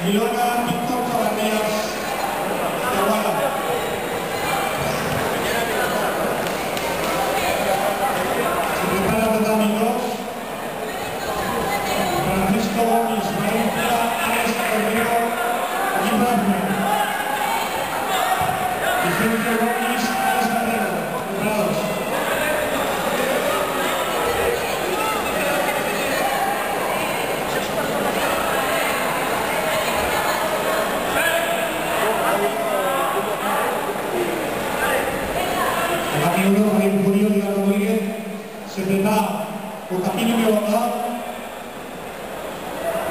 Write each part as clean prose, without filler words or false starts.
Milona Víctor Cabanillas de Aguada. Se prepara tatami 2. Francisco Gomis, Valencia, Alex Cordero, Gimnasio. Vicente Gomis, Alex Carrero, preparados. Javier Julio Díaz Rodríguez se prepara por tapín número 1,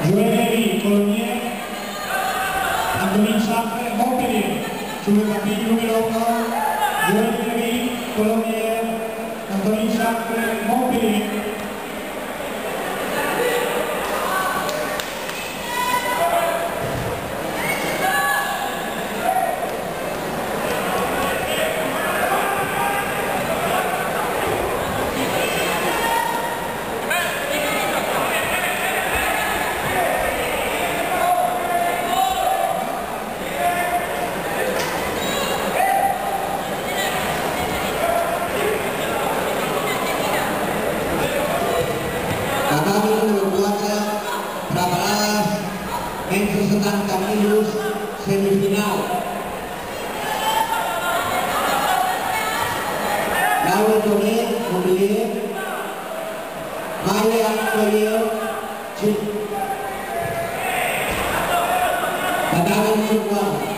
Joel Levy, Colomier, Antonín Safre, Montpellier, sobre tapín número 1, Joel Levy, Colomier, Antonín Safre, Montpellier. Preparadas 170 quilos, semifinal. Laura Tonet, Montpellier, Maile Antonio, Chile. Tatami número 4.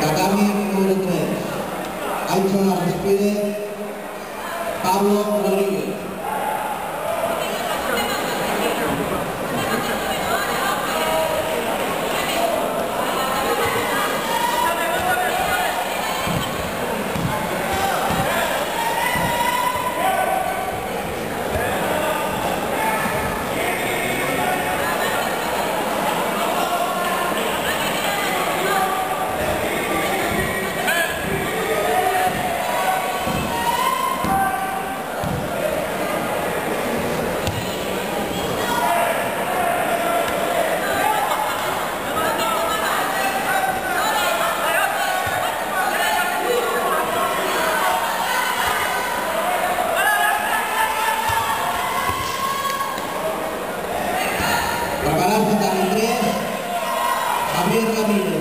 Tatami número 3. Aicho la despide Pablo Rodríguez. Preparados tatami 3, Javier Ramírez.